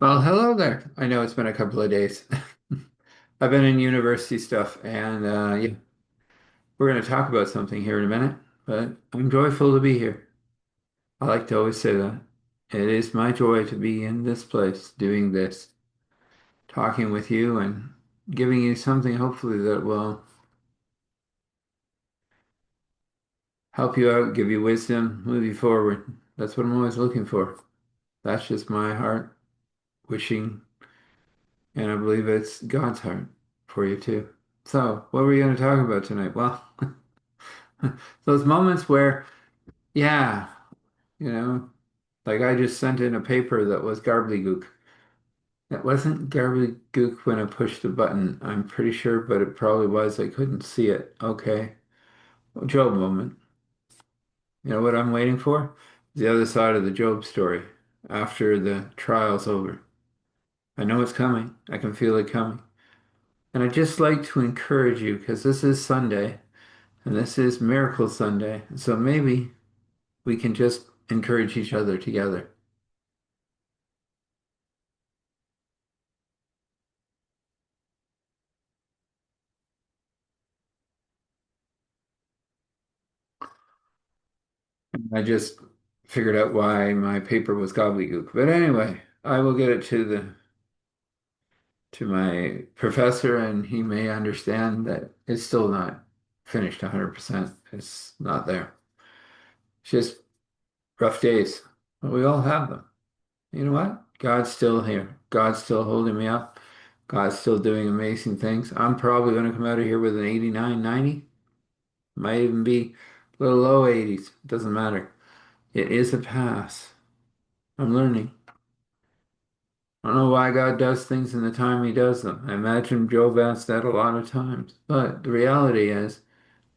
Well, hello there. I know it's been a couple of days. I've been in university stuff, and yeah, we're going to talk about something here in a minute, but I'm joyful to be here. I like to always say that. It is my joy to be in this place, doing this, talking with you, and giving you something hopefully that will help you out, give you wisdom, move you forward. That's what I'm always looking for. That's just my heart wishing, and I believe it's God's heart for you too. So, what were you going to talk about tonight? Well, those moments where, yeah, you know, like I just sent in a paper that was gobbledygook. It wasn't gobbledygook when I pushed the button, I'm pretty sure, but it probably was. I couldn't see it. Okay. Well, Job moment. You know what I'm waiting for? The other side of the Job story after the trial's over. I know it's coming. I can feel it coming. And I just like to encourage you because this is Sunday and this is Miracle Sunday. So maybe we can just encourage each other together. I just figured out why my paper was gobbledygook. But anyway, I will get it to my professor and he may understand that it's still not finished 100%. It's not there. It's just rough days. But we all have them. You know what? God's still here. God's still holding me up. God's still doing amazing things. I'm probably going to come out of here with an 89, 90. Might even be a little low 80s. Doesn't matter. It is a pass. I'm learning. I don't know why God does things in the time He does them. I imagine Job asked that a lot of times. But the reality is,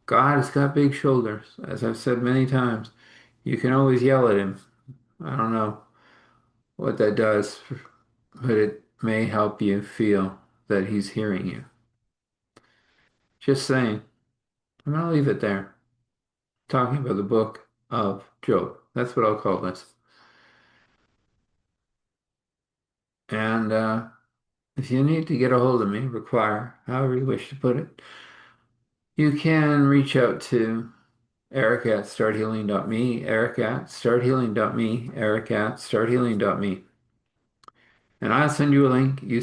God has got big shoulders. As I've said many times, you can always yell at Him. I don't know what that does, but it may help you feel that He's hearing you. Just saying. I'm going to leave it there. Talking about the book of Job. That's what I'll call this. And if you need to get a hold of me, require, however you wish to put it, you can reach out to Eric at starthealing.me, Eric at starthealing.me, Eric at starthealing.me. And I'll send you a link. You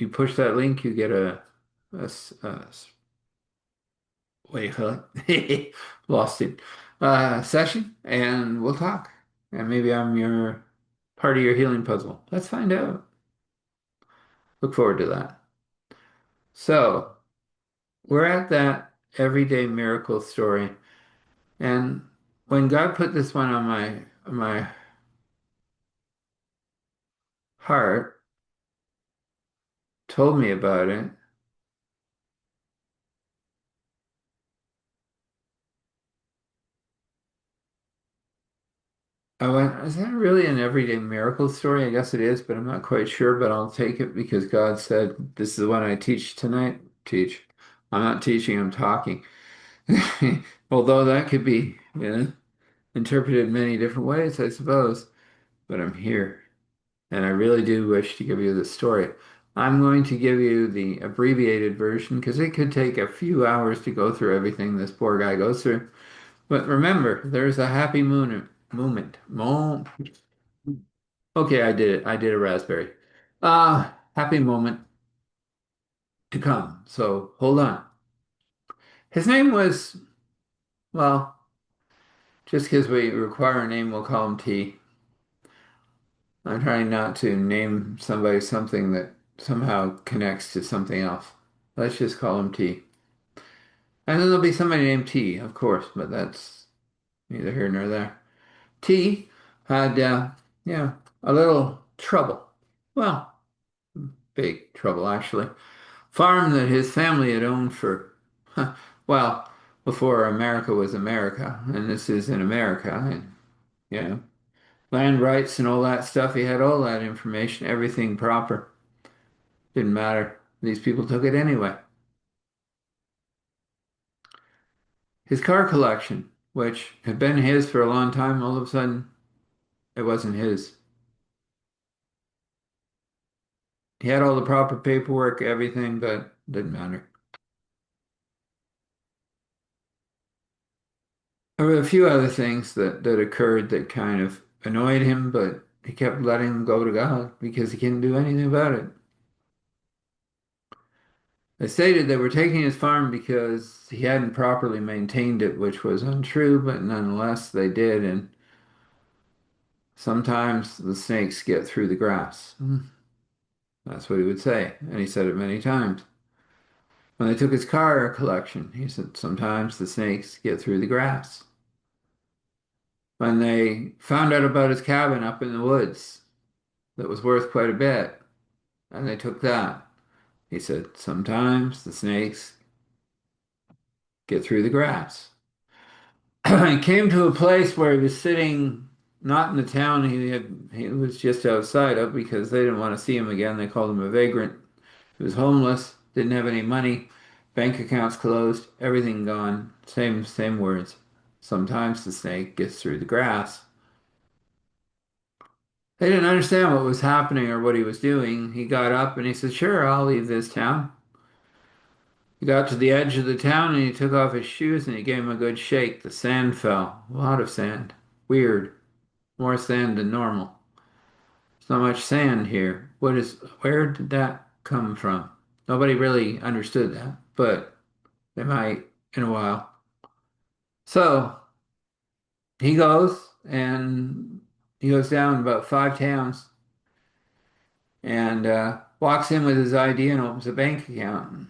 push that link, you get a what do you call it? Lost it. Session, and we'll talk. And maybe I'm your part of your healing puzzle. Let's find out. Look forward to that. So, we're at that everyday miracle story. And when God put this one on my heart, told me about it, I went, is that really an everyday miracle story? I guess it is, but I'm not quite sure, but I'll take it because God said, this is the one I teach tonight. Teach. I'm not teaching, I'm talking. Although that could be, interpreted many different ways, I suppose. But I'm here, and I really do wish to give you the story. I'm going to give you the abbreviated version because it could take a few hours to go through everything this poor guy goes through. But remember, there's a happy moon moment. Okay, I did it. I did a raspberry. Happy moment to come. So hold on. His name was, well, just because we require a name, we'll call him T. I'm trying not to name somebody something that somehow connects to something else. Let's just call him T. And then there'll be somebody named T, of course, but that's neither here nor there. T had, yeah, a little trouble. Well, big trouble, actually. Farm that his family had owned for, well, before America was America, and this is in America, and, you know, land rights and all that stuff. He had all that information, everything proper. Didn't matter. These people took it anyway. His car collection, which had been his for a long time, all of a sudden it wasn't his. He had all the proper paperwork, everything, but didn't matter. There were a few other things that occurred that kind of annoyed him, but he kept letting them go to God because he couldn't do anything about it. They stated they were taking his farm because he hadn't properly maintained it, which was untrue, but nonetheless they did, and sometimes the snakes get through the grass. That's what he would say, and he said it many times. When they took his car collection, he said sometimes the snakes get through the grass. When they found out about his cabin up in the woods that was worth quite a bit, and they took that, he said sometimes the snakes get through the grass. He came to a place where he was sitting not in the town he was just outside of because they didn't want to see him again. They called him a vagrant. He was homeless, didn't have any money, bank accounts closed, everything gone. Same words. Sometimes the snake gets through the grass. They didn't understand what was happening or what he was doing. He got up and he said, "Sure, I'll leave this town." He got to the edge of the town and he took off his shoes and he gave him a good shake. The sand fell. A lot of sand. Weird. More sand than normal. So much sand here. Where did that come from? Nobody really understood that, but they might in a while. So he goes and he goes down about 5 towns and walks in with his ID and opens a bank account.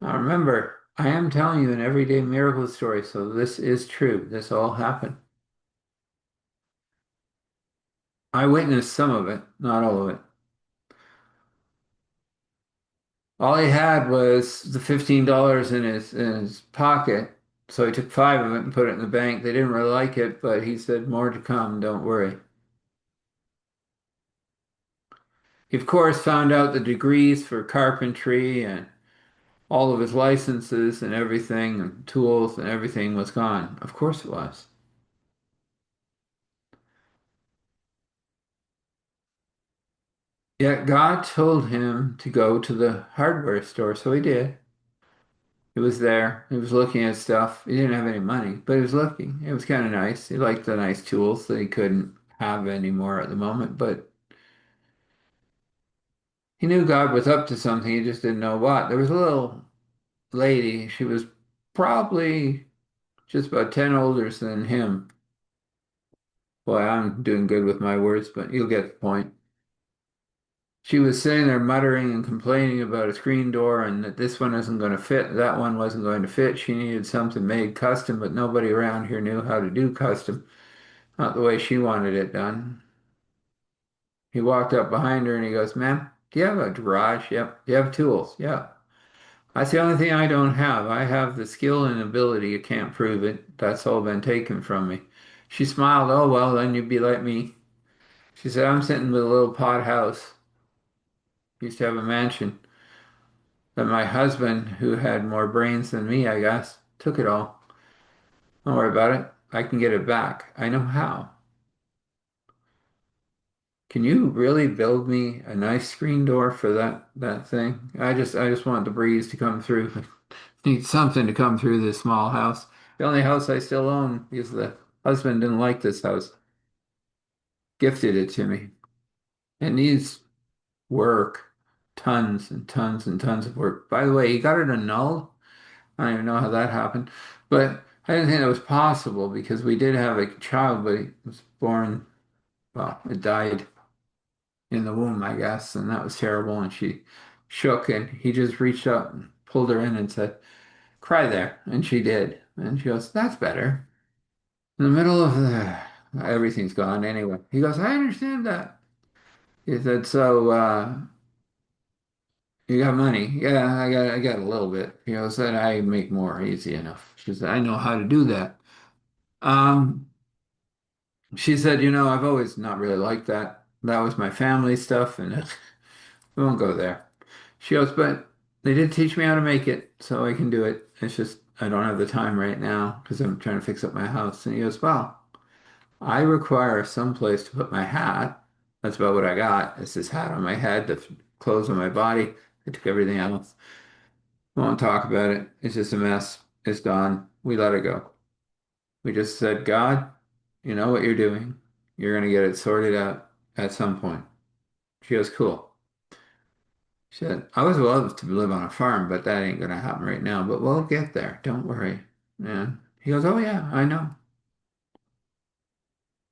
Now remember, I am telling you an everyday miracle story, so this is true. This all happened. I witnessed some of it, not all of it. All he had was the $15 in his pocket, so he took five of it and put it in the bank. They didn't really like it, but he said, "More to come, don't worry." He, of course, found out the degrees for carpentry and all of his licenses and everything, and tools and everything was gone. Of course it was. Yet God told him to go to the hardware store, so he did. He was there. He was looking at stuff. He didn't have any money, but he was looking. It was kind of nice. He liked the nice tools that he couldn't have anymore at the moment, but he knew God was up to something. He just didn't know what. There was a little lady. She was probably just about 10 older than him. Boy, I'm doing good with my words, but you'll get the point. She was sitting there muttering and complaining about a screen door and that this one isn't going to fit, that one wasn't going to fit. She needed something made custom, but nobody around here knew how to do custom, not the way she wanted it done. He walked up behind her and he goes, "Ma'am, do you have a garage?" "Yep." "Do you have tools?" "Yeah." "That's the only thing I don't have. I have the skill and ability. You can't prove it. That's all been taken from me." She smiled. "Oh, well, then you'd be like me." She said, "I'm sitting with a little pot house. Used to have a mansion. But my husband, who had more brains than me, I guess, took it all. Don't worry about it. I can get it back. I know how. Can you really build me a nice screen door for that thing? I just want the breeze to come through. Need something to come through this small house. The only house I still own because the husband didn't like this house. Gifted it to me. It needs work. Tons and tons and tons of work. By the way, he got it annulled. I don't even know how that happened, but I didn't think that was possible because we did have a child, but he was born, well, it died in the womb, I guess, and that was terrible. And she shook, and he just reached out and pulled her in and said, "Cry there." And she did. And she goes, "That's better." In the middle of everything's gone anyway. He goes, "I understand that." He said, "So, you got money?" "Yeah, I got a little bit." He goes, "Then I make more easy enough." She said, "I know how to do that." Um, She said, "I've always not really liked that. That was my family stuff, and we won't go there." She goes, "But they did teach me how to make it, so I can do it. It's just I don't have the time right now because I'm trying to fix up my house." And he goes, "Well, I require some place to put my hat. That's about what I got. It's this hat on my head, the clothes on my body. They took everything else. Won't talk about it. It's just a mess. It's gone. We let it go. We just said, God, you know what you're doing. You're going to get it sorted out at some point. She goes, cool. She said, I would love to live on a farm, but that ain't going to happen right now. But we'll get there. Don't worry. And he goes, oh, yeah, I know.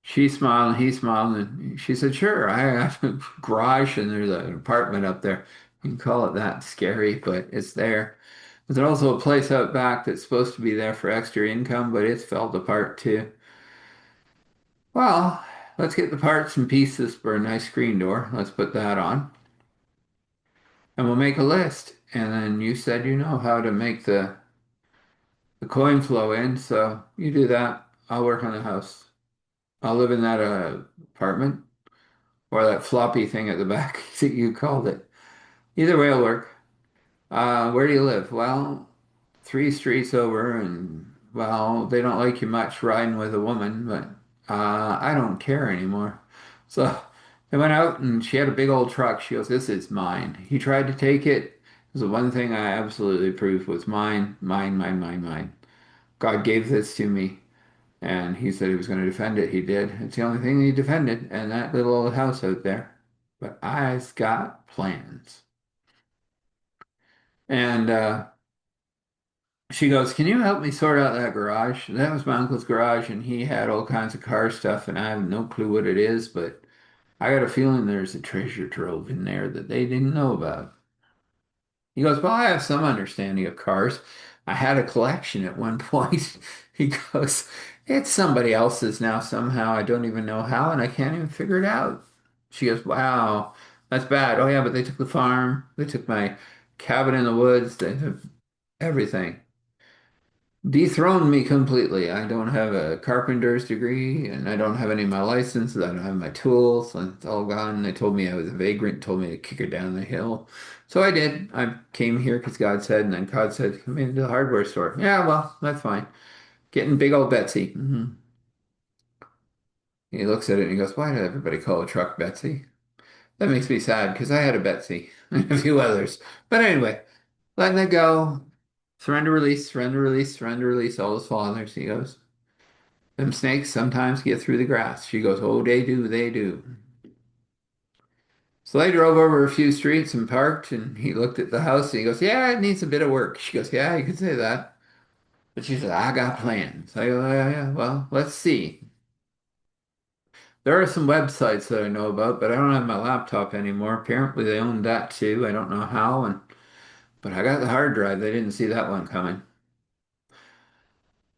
She smiled and he smiled. And she said, sure, I have a garage and there's an apartment up there. You can call it that. Scary, but it's there. There's also a place out back that's supposed to be there for extra income, but it's fell apart too. Well, let's get the parts and pieces for a nice screen door. Let's put that on. And we'll make a list. And then you said you know how to make the coin flow in, so you do that. I'll work on the house. I'll live in that apartment or that floppy thing at the back that you called it. Either way will work. Where do you live? Well, 3 streets over, and well, they don't like you much riding with a woman, but I don't care anymore. So they went out and she had a big old truck. She goes, this is mine. He tried to take it. It was the one thing I absolutely proved was mine, mine, mine, mine, mine. God gave this to me, and he said he was going to defend it. He did. It's the only thing he defended, and that little old house out there. But I've got plans. And she goes, can you help me sort out that garage? That was my uncle's garage, and he had all kinds of car stuff, and I have no clue what it is, but I got a feeling there's a treasure trove in there that they didn't know about. He goes, well, I have some understanding of cars. I had a collection at one point. He goes, it's somebody else's now somehow. I don't even know how, and I can't even figure it out. She goes, wow, that's bad. Oh, yeah, but they took the farm. They took my cabin in the woods. They took everything. Dethroned me completely. I don't have a carpenter's degree, and I don't have any of my licenses. I don't have my tools. It's all gone. They told me I was a vagrant, told me to kick it down the hill. So I did. I came here because God said, and then God said, come into the hardware store. Yeah, well, that's fine. Getting big old Betsy. He looks at it and he goes, why did everybody call a truck Betsy? That makes me sad because I had a Betsy and a few others. But anyway, letting it go. Surrender, release, surrender, release, surrender, release, all his fathers. He goes. Them snakes sometimes get through the grass. She goes, oh, they do, they do. So they drove over a few streets and parked, and he looked at the house and he goes, yeah, it needs a bit of work. She goes, yeah, you could say that. But she said, I got plans. I go, yeah, yeah, well, let's see. There are some websites that I know about, but I don't have my laptop anymore. Apparently they own that too. I don't know how, but I got the hard drive. They didn't see that one coming.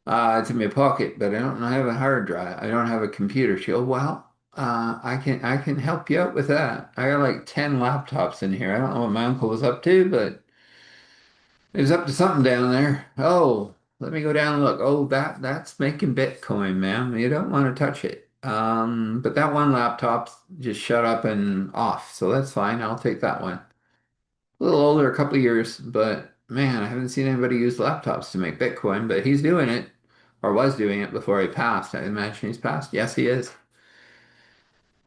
It's in my pocket, but I don't have a hard drive. I don't have a computer. She goes, well, I can help you out with that. I got like 10 laptops in here. I don't know what my uncle was up to, but he was up to something down there. Oh, let me go down and look. Oh, that's making Bitcoin, ma'am. You don't want to touch it. But that one laptop just shut up and off, so that's fine. I'll take that one. A little older, a couple of years, but man, I haven't seen anybody use laptops to make Bitcoin, but he's doing it or was doing it before he passed. I imagine he's passed. Yes, he is.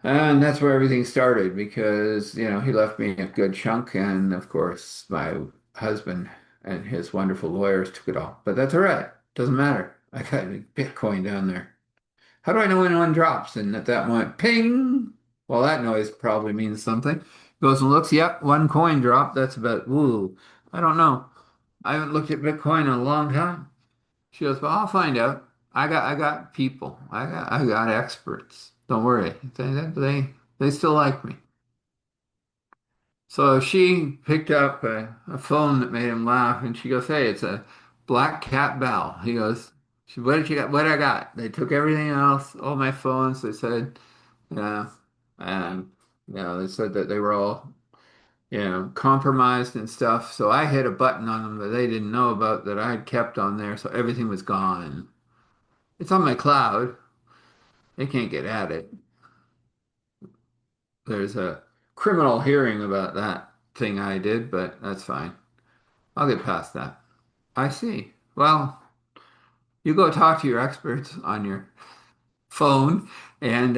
And that's where everything started because, he left me a good chunk. And of course, my husband and his wonderful lawyers took it all. But that's all right. Doesn't matter. I got Bitcoin down there. How do I know when one drops? And at that moment, ping. Well, that noise probably means something. Goes and looks, yep, one coin dropped. That's about, woo. I don't know. I haven't looked at Bitcoin in a long time. She goes, well, I'll find out. I got people. I got experts. Don't worry. They still like me. So she picked up a phone that made him laugh, and she goes, "Hey, it's a black cat bell." He goes, "What did you got? What I got?" They took everything else, all my phones. They said, "Yeah," and they said that they were all compromised and stuff. So I hit a button on them that they didn't know about that I had kept on there, so everything was gone. It's on my cloud. They can't get at it. There's a criminal hearing about that thing I did, but that's fine. I'll get past that. I see. Well, you go talk to your experts on your phone, and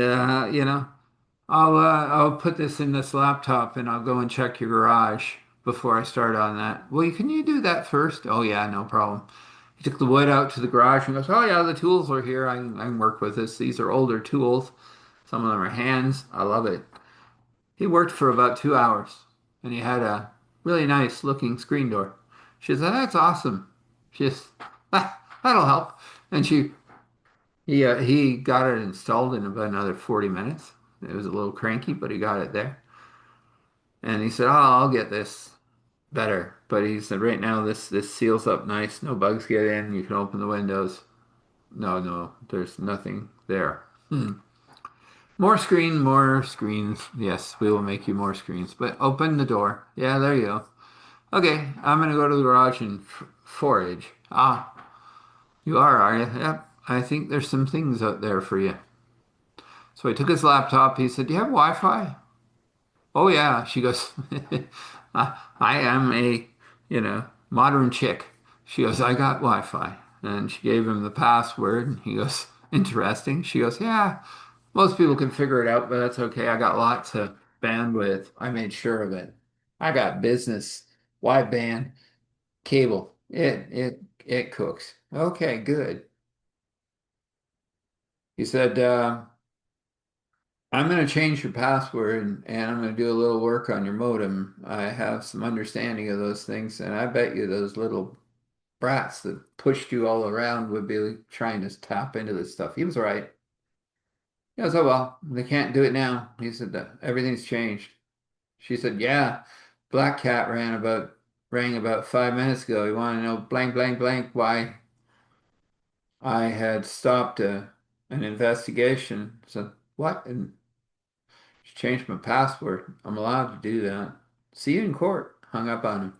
I'll put this in this laptop and I'll go and check your garage before I start on that. Well, can you do that first? Oh yeah, no problem. He took the wood out to the garage and goes, "Oh yeah, the tools are here. I can work with this. These are older tools. Some of them are hands. I love it." He worked for about 2 hours and he had a really nice looking screen door. She said, "That's awesome." She just, that'll help. And he got it installed in about another 40 minutes. It was a little cranky, but he got it there. And he said, "Oh, I'll get this better." But he said, "Right now, this seals up nice. No bugs get in. You can open the windows." No, no, there's nothing there. Hmm. More screens. Yes, we will make you more screens. But open the door. Yeah, there you go. Okay, I'm gonna go to the garage and forage. Ah, you are you? Yep. I think there's some things out there for you. So he took his laptop. He said, "Do you have Wi-Fi?" Oh yeah. She goes, I am a, modern chick. She goes, "I got Wi-Fi." And she gave him the password. And he goes, "Interesting." She goes, "Yeah, most people can figure it out, but that's okay. I got lots of bandwidth. I made sure of it. I got business wideband cable. It cooks." Okay, good. He said, "I'm going to change your password and I'm going to do a little work on your modem. I have some understanding of those things, and I bet you those little brats that pushed you all around would be trying to tap into this stuff." He was right. He goes, "Oh well, they can't do it now." He said that everything's changed. She said, "Yeah, Black Cat rang about 5 minutes ago. He wanted to know blank, blank, blank why I had stopped an investigation." So what? And she changed my password. I'm allowed to do that. "See you in court." Hung up on him.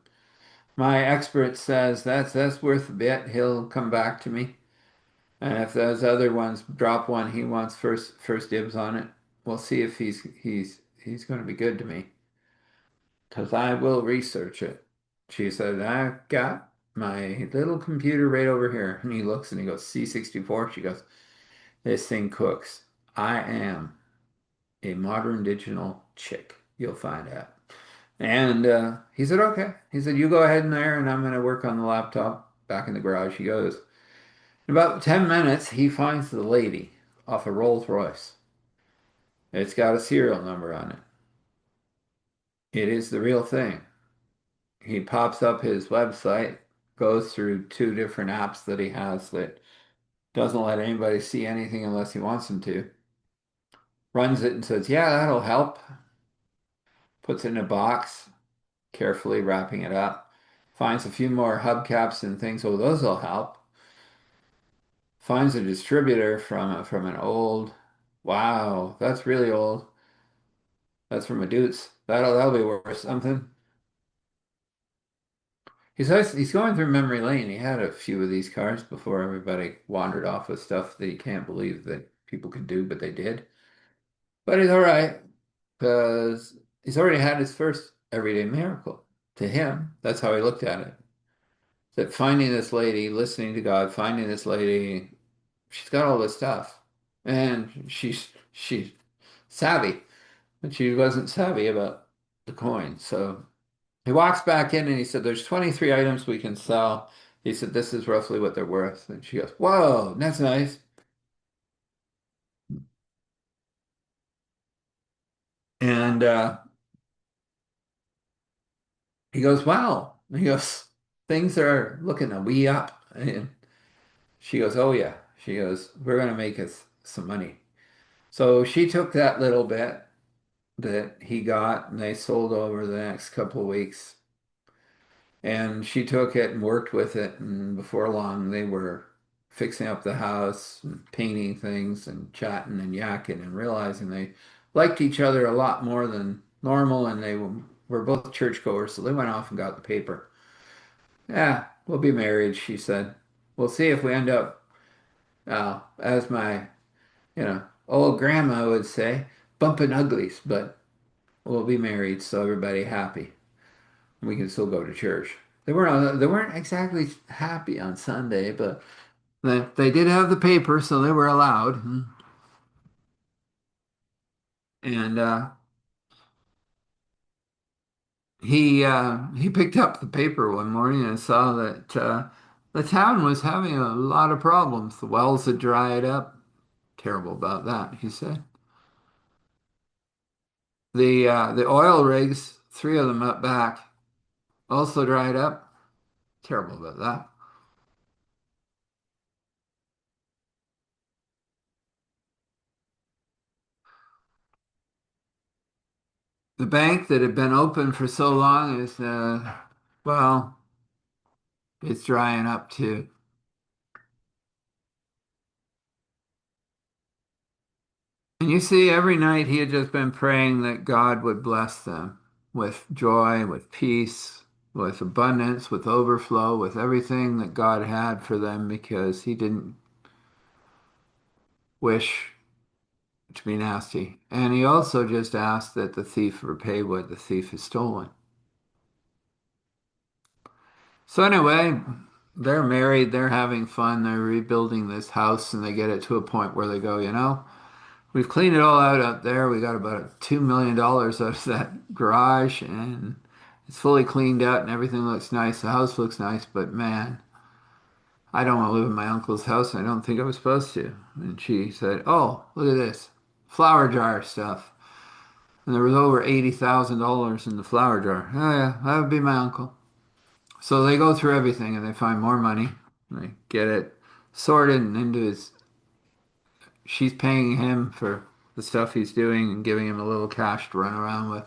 My expert says that's worth a bit. He'll come back to me. And if those other ones drop one, he wants first dibs on it. We'll see if he's going to be good to me. Because I will research it. She said, "I've got my little computer right over here." And he looks and he goes, "C64." She goes, "This thing cooks. I am a modern digital chick. You'll find out." And he said, "Okay." He said, "You go ahead in there and I'm going to work on the laptop back in the garage." He goes. In about 10 minutes, he finds the lady off a Rolls Royce. It's got a serial number on it. It is the real thing. He pops up his website, goes through two different apps that he has that doesn't let anybody see anything unless he wants them to. Runs it and says, "Yeah, that'll help." Puts it in a box, carefully wrapping it up. Finds a few more hubcaps and things. Oh, those will help. Finds a distributor from an old, wow, that's really old. That's from a Dutes. That'll be worth something. He's going through memory lane. He had a few of these cars before everybody wandered off with stuff that he can't believe that people could do, but they did. But he's all right because he's already had his first everyday miracle. To him, that's how he looked at it. That finding this lady, listening to God, finding this lady, she's got all this stuff, and she's savvy, but she wasn't savvy about the coin. So he walks back in and he said, "There's 23 items we can sell." He said, "This is roughly what they're worth." And she goes, "Whoa, that's nice." And he goes, "Wow." And he goes, "Things are looking a wee up." And she goes, "Oh, yeah." She goes, "We're going to make us some money." So she took that little bit that he got and they sold over the next couple of weeks. And she took it and worked with it, and before long they were fixing up the house and painting things and chatting and yakking and realizing they liked each other a lot more than normal, and they were both churchgoers, so they went off and got the paper. "Yeah, we'll be married," she said. "We'll see if we end up, as my, old grandma would say, bumping uglies, but we'll be married, so everybody happy. We can still go to church." They weren't exactly happy on Sunday, but they did have the paper, so they were allowed. And he picked up the paper one morning and saw that the town was having a lot of problems. The wells had dried up. Terrible about that, he said. The oil rigs, three of them up back, also dried up. Terrible about that. The bank that had been open for so long is, well, it's drying up too. And you see, every night he had just been praying that God would bless them with joy, with peace, with abundance, with overflow, with everything that God had for them because he didn't wish to be nasty. And he also just asked that the thief repay what the thief has stolen. So anyway, they're married, they're having fun, they're rebuilding this house, and they get it to a point where they go, we've cleaned it all out up there. We got about $2 million out of that garage, and it's fully cleaned out, and everything looks nice. The house looks nice, but man, I don't want to live in my uncle's house. I don't think I was supposed to. And she said, "Oh, look at this flower jar stuff." And there was over $80,000 in the flower jar. Oh yeah, that would be my uncle. So they go through everything and they find more money. They get it sorted and into his. She's paying him for the stuff he's doing and giving him a little cash to run around with.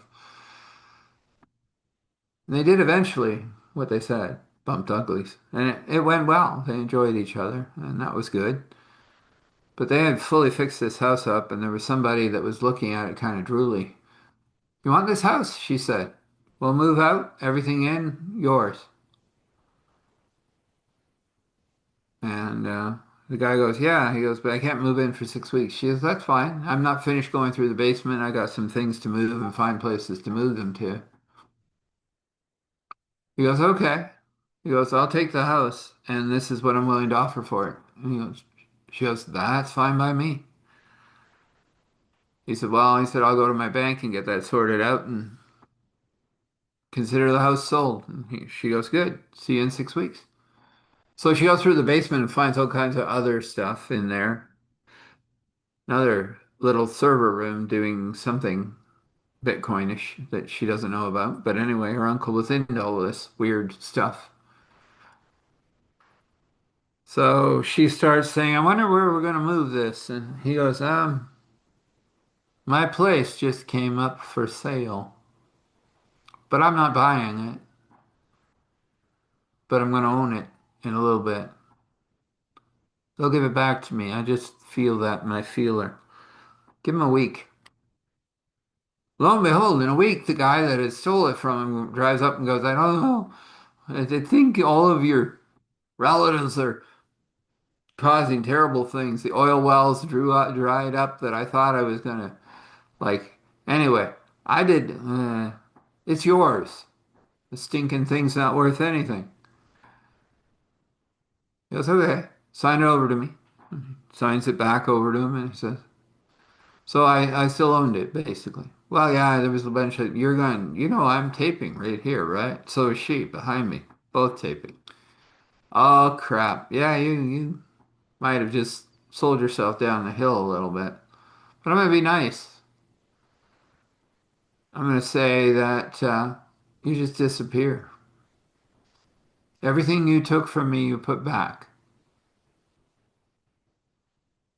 And they did eventually what they said, bumped uglies. And it went well. They enjoyed each other, and that was good. But they had fully fixed this house up, and there was somebody that was looking at it kind of drooly. You want this house? She said. We'll move out, everything in, yours. And the guy goes, yeah. He goes, but I can't move in for 6 weeks. She goes, that's fine. I'm not finished going through the basement. I got some things to move and find places to move them to. He goes, okay. He goes, I'll take the house, and this is what I'm willing to offer for it. And she goes, that's fine by me. He said, well, he said, I'll go to my bank and get that sorted out and consider the house sold. And she goes, good. See you in 6 weeks. So she goes through the basement and finds all kinds of other stuff in there. Another little server room doing something Bitcoinish that she doesn't know about. But anyway, her uncle was into all this weird stuff. So she starts saying, I wonder where we're going to move this. And he goes, my place just came up for sale, but I'm not buying it, but I'm going to own it in a little bit. They'll give it back to me. I just feel that in my feeler. Give him a week. Lo and behold, in a week, the guy that had stole it from him drives up and goes, I don't know. I think all of your relatives are causing terrible things. The oil wells dried up that I thought I was gonna like. Anyway, I did. It's yours. The stinking thing's not worth anything. He goes, okay, sign it over to me. Signs it back over to him, and he says, so I still owned it, basically. Well, yeah, there was a bunch of, you're going, I'm taping right here, right? So is she behind me, both taping. Oh, crap. Yeah, you might have just sold yourself down the hill a little bit. But I'm going to be nice. I'm going to say that you just disappear. Everything you took from me, you put back.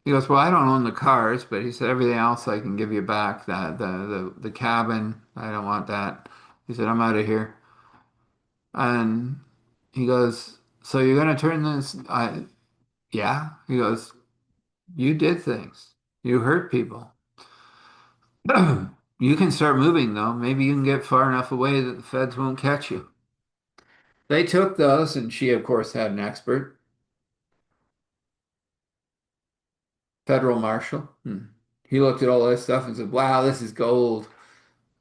He goes, well, I don't own the cars, but he said everything else I can give you back. The cabin, I don't want that. He said, I'm out of here. And he goes, so you're gonna turn this? Yeah. He goes, you did things. You hurt people. You can start moving though. Maybe you can get far enough away that the feds won't catch you. They took those, and she, of course, had an expert, federal marshal. He looked at all this stuff and said, wow, this is gold.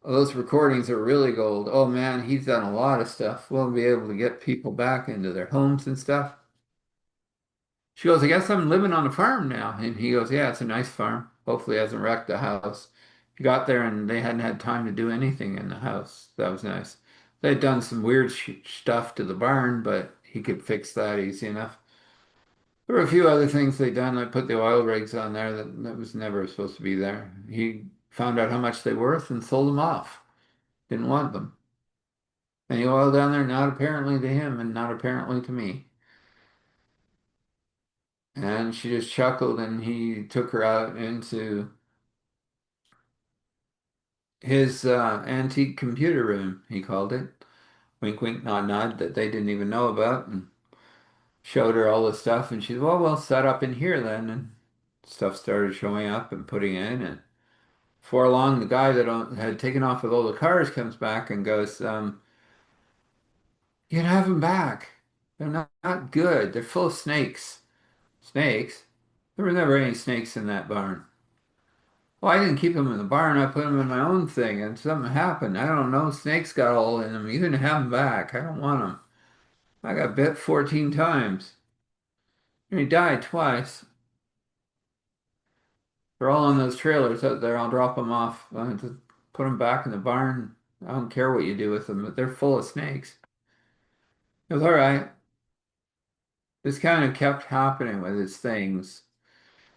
Oh, those recordings are really gold. Oh man, he's done a lot of stuff. We'll be able to get people back into their homes and stuff. She goes, I guess I'm living on a farm now. And he goes, yeah, it's a nice farm. Hopefully it hasn't wrecked the house. He got there and they hadn't had time to do anything in the house. That was nice. They'd done some weird sh stuff to the barn, but he could fix that easy enough. There were a few other things they'd done. I put the oil rigs on there that was never supposed to be there. He found out how much they were worth and sold them off. Didn't want them. Any oil down there, not apparently to him and not apparently to me. And she just chuckled and he took her out into his antique computer room, he called it. Wink, wink, nod, nod, that they didn't even know about, and showed her all the stuff. And she said, well, we'll set up in here then. And stuff started showing up and putting in. And before long, the guy that had taken off with all the cars comes back and goes, you can have them back. They're not good. They're full of snakes. Snakes? There were never any snakes in that barn. Well, I didn't keep them in the barn. I put them in my own thing, and something happened. I don't know. Snakes got all in them. You can have them back. I don't want them. I got bit 14 times. And he died twice. They're all on those trailers out there. I'll drop them off. I have to put them back in the barn. I don't care what you do with them, but they're full of snakes. It was all right. This kind of kept happening with his things.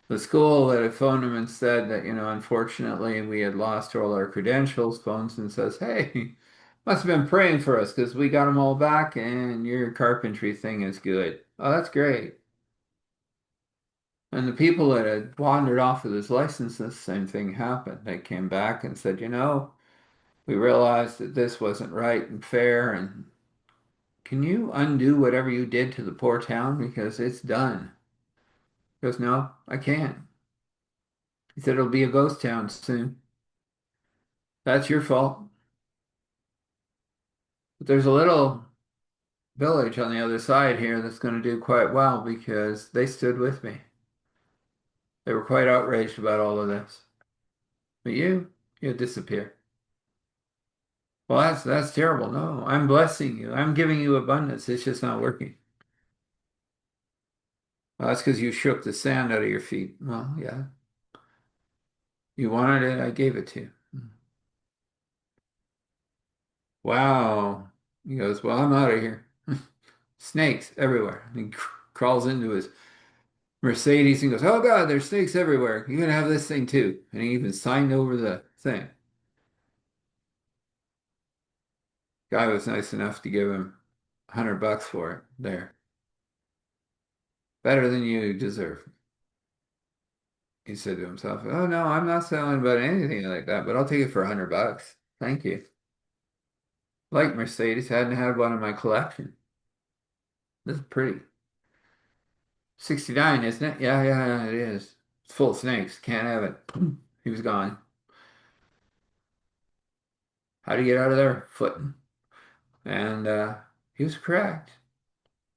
The school that had phoned him and said that, unfortunately we had lost all our credentials, phones and says, hey, must have been praying for us because we got them all back and your carpentry thing is good. Oh, that's great. And the people that had wandered off with his licenses, same thing happened. They came back and said, we realized that this wasn't right and fair, and can you undo whatever you did to the poor town because it's done? He goes, no, I can't. He said, it'll be a ghost town soon. That's your fault. But there's a little village on the other side here that's going to do quite well because they stood with me. They were quite outraged about all of this. But you disappear. Well, that's terrible. No, I'm blessing you. I'm giving you abundance. It's just not working. Well, that's because you shook the sand out of your feet. Well, yeah. You wanted it, I gave it to you. Wow. He goes, well, I'm out of here. Snakes everywhere. And he crawls into his Mercedes and goes, oh God, there's snakes everywhere. You're gonna have this thing too. And he even signed over the thing. Guy was nice enough to give him $100 for it there. Better than you deserve. He said to himself, oh no, I'm not selling about anything like that, but I'll take it for $100. Thank you. Like Mercedes, hadn't had one in my collection. This is pretty. 69, isn't it? Yeah, yeah, yeah, it is. It's full of snakes. Can't have it. He was gone. How to get out of there? Footing. And he was correct.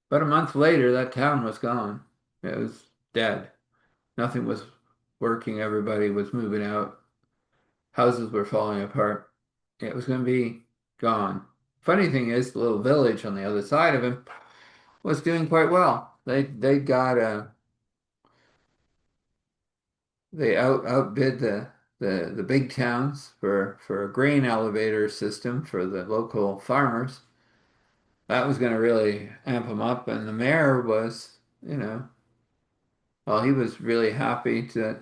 About a month later, that town was gone. It was dead. Nothing was working. Everybody was moving out. Houses were falling apart. It was going to be gone. Funny thing is, the little village on the other side of him was doing quite well. They outbid the big towns for a grain elevator system for the local farmers. That was going to really amp them up, and the mayor was, well, he was really happy that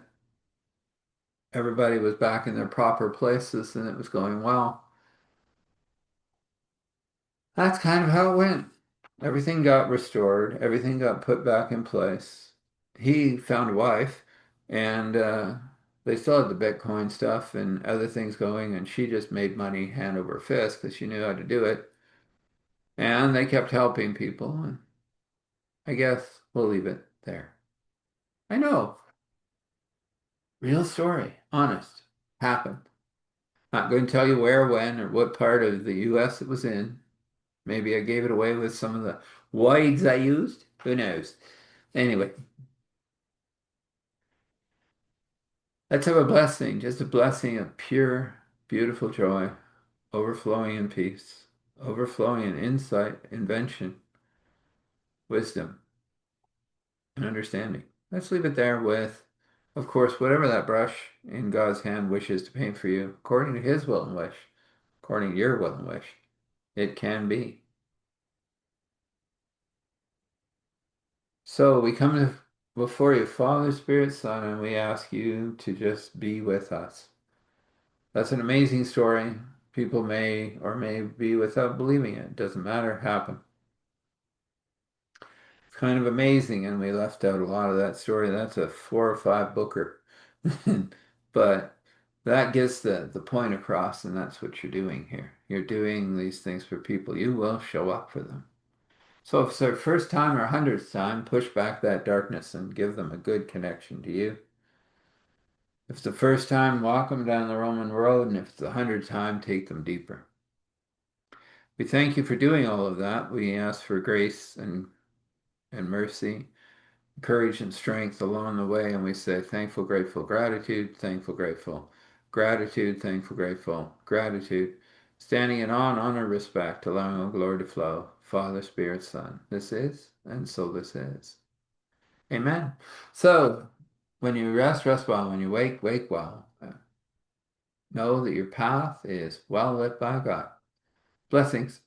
everybody was back in their proper places and it was going well. That's kind of how it went. Everything got restored, everything got put back in place. He found a wife, and they still had the Bitcoin stuff and other things going, and she just made money hand over fist because she knew how to do it. And they kept helping people, and I guess we'll leave it there. I know, real story, honest, happened. Not going to tell you where, when, or what part of the US it was in. Maybe I gave it away with some of the words I used. Who knows? Anyway, let's have a blessing, just a blessing of pure, beautiful joy, overflowing in peace, overflowing in insight, invention, wisdom, and understanding. Let's leave it there with Of course, whatever that brush in God's hand wishes to paint for you, according to His will and wish, according to your will and wish, it can be. So we come before you, Father, Spirit, Son, and we ask you to just be with us. That's an amazing story. People may or may be without believing it. Doesn't matter, happen. It's kind of amazing, and we left out a lot of that story. That's a 4 or 5 booker. But that gets the point across, and that's what you're doing here. You're doing these things for people. You will show up for them. So if it's their first time or 100th time, push back that darkness and give them a good connection to you. If it's the first time, walk them down the Roman road, and if it's the 100th time, take them deeper. We thank you for doing all of that. We ask for grace and mercy, courage and strength along the way, and we say thankful, grateful, gratitude, thankful, grateful, gratitude, thankful, grateful, gratitude, standing in awe and honor, respect, allowing all glory to flow. Father, Spirit, Son. This is, and so this is. Amen. So, when you rest, rest well. When you wake, wake well. Know that your path is well lit by God. Blessings.